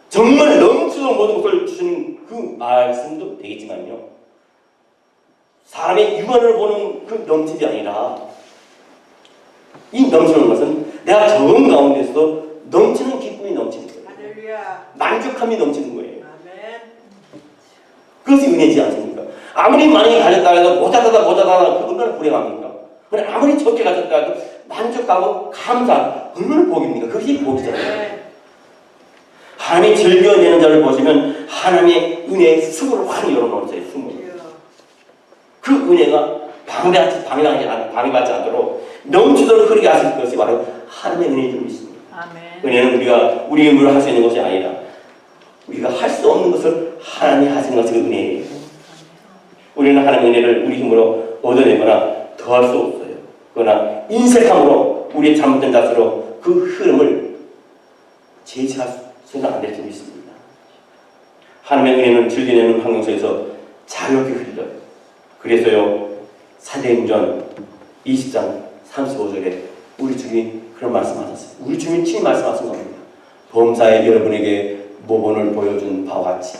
정말 넘치도록 모든 것을 주시는 그 말씀도 되겠지만요, 사람의 육안을 보는 그 넘침이 아니라 이 넘치는 것은 내가 적은 가운데서 넘치는 기쁨이 넘치는 거예요. 만족함이 넘치는 거예요. 그것이 은혜지 않습니까? 아무리 많이 가졌다 해도 모자라다 그 얼마나 불행합니까? 아무리 적게 가졌다 해도 만족하고 감사, 얼마나 복입니까? 그것이 복이잖아요. 하나님이 즐겨내는 자를 보시면 하나님의 은혜의 수문을 확 열어놓으세요. 그 은혜가 방해받지 않도록 넘치도록 흐르게 하실 것이 바로 하나님의 은혜인 줄 믿습니다. 은혜는 우리가 우리 힘으로 할 수 있는 것이 아니라 우리가 할 수 없는 것을 하나님이 하시는 것이 은혜예요. 우리는 하나님의 은혜를 우리 힘으로 얻어내거나 더할 수 없어요. 그러나 인색함으로 우리의 잘못된 자세로 그 흐름을 제지해서는 안 될 줄 믿습니다. 하나님의 은혜는 즐겨내는 환경 속에서 자유롭게 흘러요. 그래서요, 사도행전 20장 35절에 우리 주님이 그런 말씀하셨어요. 우리 주님이 친히 말씀하신 겁니다. 범사에 여러분에게 모본을 보여준 바와 같이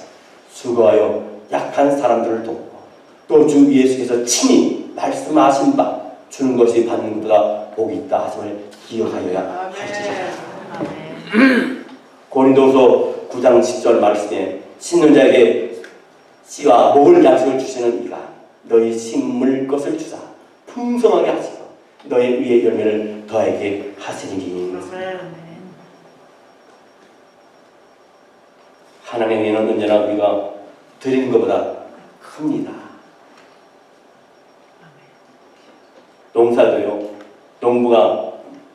수고하여 약한 사람들을 돕고 또 주 예수께서 친히 말씀하신 바 주는 것이 받는 것보다 복이 있다 하심을 기억하여야 할지니라. 고린도서 9장 10절 말씀에 심는 자에게 씨와 먹을 양식을 주시는 이가 너희 심을 것을 주사 풍성하게 하시고 너희 위에 열매를 더하게 하시니. 하나님의 은혜는 언제나 우리가 드리는 것보다 큽니다. 농사도요, 농부가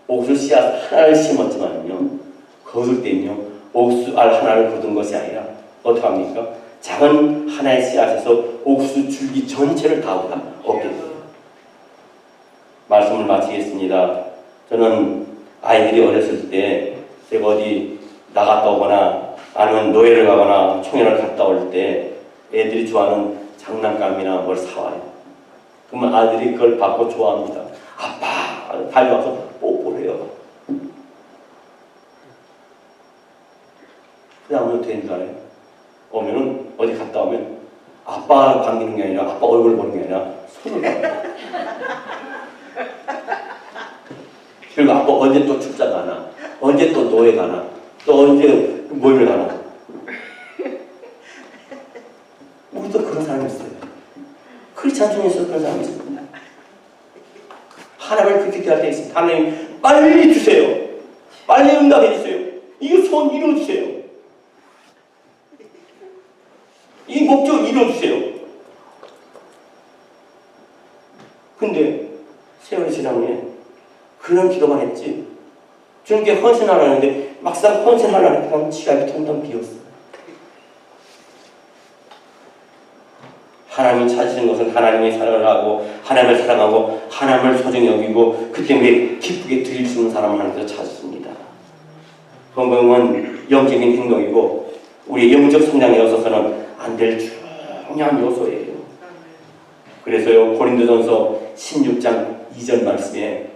옥수 씨앗 하나를 심었지만요, 거둘 때는요, 옥수 알 하나를 거둔 것이 아니라 어떻게 합니까? 작은 하나의 씨앗에서 옥수 줄기 전체를 다 얻게 돼요. 말씀을 마치겠습니다. 저는 아이들이 어렸을 때 제가 어디 나갔다 오거나 아니면 노예를 가거나 총회를 갔다 올 때 애들이 좋아하는 장난감이나 뭘 사와요. 그러면 아들이 그걸 받고 좋아합니다. 아빠! 달려와서 뽀뽀를 해요. 그 다음에 어떻게 되는 줄 알아요? 오면은 어디 갔다 오면 아빠 반기는 게 아니라 아빠 얼굴 보는 게 아니라 손을 봐요. 그리고 아빠 언제 또 출장 가나? 언제 또 노예 가나? 또 언제 모임을 가나? 우리도 그런 사람이 있어요. 크리스찬 중에서 그런 사람이 있습니다. 하나님을 그렇게 대할 때 있습니다. 하나님 빨리 주세요. 빨리 응답해 주세요. 이거 손 이루어주세요. 이 목적 이루어주세요. 근데 세월이 지난 후에 그런 기도만 했지 주님께 헌신하라는데 막상 헌신하려니까 지갑이 텅텅 비었어요. 하나님이 찾으시는 것은 하나님의 사랑을 하고 하나님을 사랑하고 하나님을 소중히 여기고 그 때문에 기쁘게 드릴 수 있는 사람을 하나님께서 찾으십니다. 건강은 영적인 행동이고 우리 영적 성장에 있어서는 안 될 중요한 요소예요. 그래서요 고린도전서 16장 2절 말씀에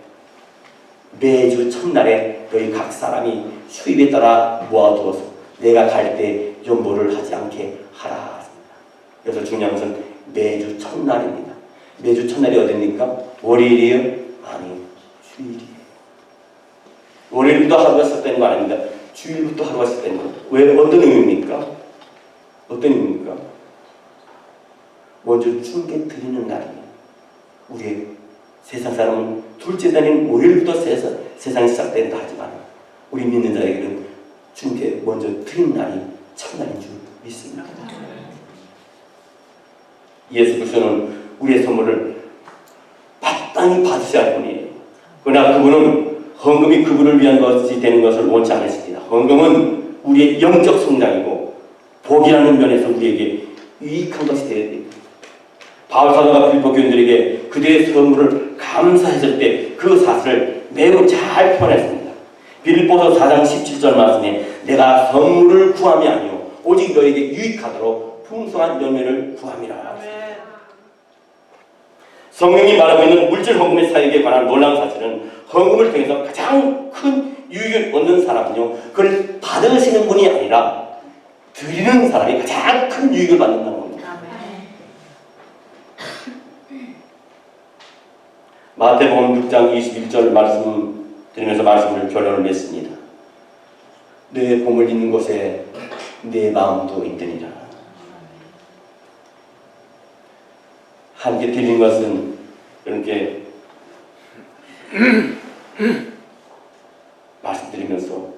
매주 첫날에 너희 각 사람이 수입에 따라 모아두어서 내가 갈 때 연보를 하지 않게 하라. 그래서 중요한 것은 매주 첫날입니다. 매주 첫날이 어딥니까? 월요일이에요? 아니, 주일이에요. 월요일부터 하루가 시작되는 거 아닙니다. 주일부터 하루가 시작되는 거. 왜? 어떤 의미입니까? 어떤 의미입니까? 먼저 주님께 드리는 날이에요. 우리의 세상 사람은 둘째 날인 월요일부터 세상이 시작된다 하지만 우리 믿는 자에게는 주님께 먼저 드리는 날이 첫날인 줄 믿습니다. 예수 그리스도는 우리의 선물을 마땅히 받으셔야 할 분이에요. 그러나 그분은 헌금이 그분을 위한 것이 되는 것을 원치 않으십니다. 헌금은 우리의 영적 성장이고 복이라는 면에서 우리에게 유익한 것이 되어야 됩니다. 바울 사도가 빌립보 교인들에게 그들의 선물을 감사했을 때 그 사실을 매우 잘 표현했습니다. 빌립보서 4장 17절 말씀에 내가 선물을 구함이 아니요 오직 너에게 유익하도록 풍성한 열매를 구함이라. 성령이 말하고 있는 물질 헌금의 사역에 관한 놀라운 사실은 헌금을 통해서 가장 큰 유익을 얻는 사람은요 그걸 받으시는 분이 아니라 드리는 사람이 가장 큰 유익을 받는다는 겁니다. 마태복음 6장 21절 말씀 드리면서 말씀을 결론을 맺습니다. 내 봄을 있는 곳에 내 마음도 있더니라. 함께 드리는 것은 이렇게 말씀드리면서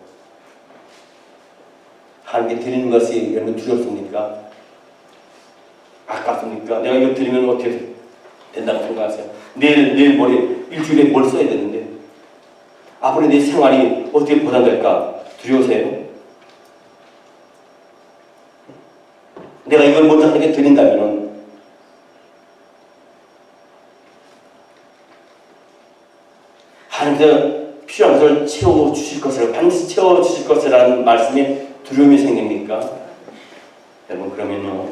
함께 드리는 것이 여러분 두렵습니까? 아깝습니까? 내가 이거 드리면 어떻게 된다고 생각하세요? 내일 모레 일주일에 뭘 써야 되는데 앞으로 내 생활이 어떻게 보장될까 두려우세요? 내가 이걸 먼저 하게 드린다면은 하나님께서 필요한 것을 채워주실 것이라 반드시 채워주실 것이라는 말씀에 두려움이 생깁니까? 여러분 그러면요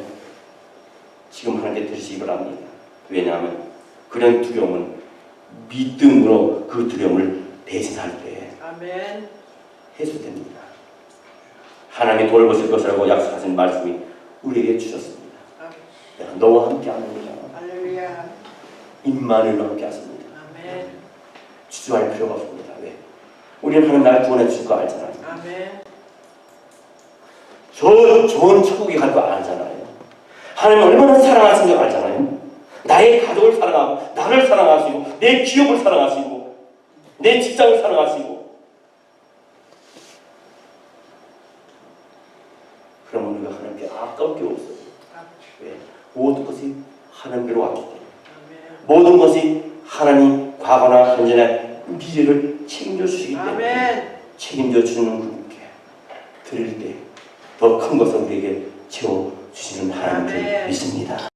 지금 하나님께 드리시기 바랍니다. 왜냐하면 그런 두려움은 믿음으로 그 두려움을 대신할 때 아멘. 해소됩니다. 하나님이 돌보실 것이라고 약속하신 말씀이 우리에게 주셨습니다. 내가 너와 함께 하느니라. 할렐루야. 임마누엘과 함께 하십니다. 아멘. 주저할 필요가 없습니다. 왜? 우리는 하나님 나를 구원해 줄 거 알잖아요. 아멘. 저 좋은 천국에 갈 거 알잖아요. 하나님 얼마나 사랑하신 줄 알잖아요. 나의 가족을 사랑하고 나를 사랑하시고 내 기업을 사랑하시고 내 직장을 사랑하시고 그러면 우리가 하나님께 아까울 게 없어요. 왜? 모든 것이 하나님께로 왔기 때문에 모든 것이 하나님 과거나 현재나 미래를 책임져 주시기 때문에 책임져 주는 분께 드릴 때 더 큰 것을 우리에게 채워 주시는 하나님을 믿습니다.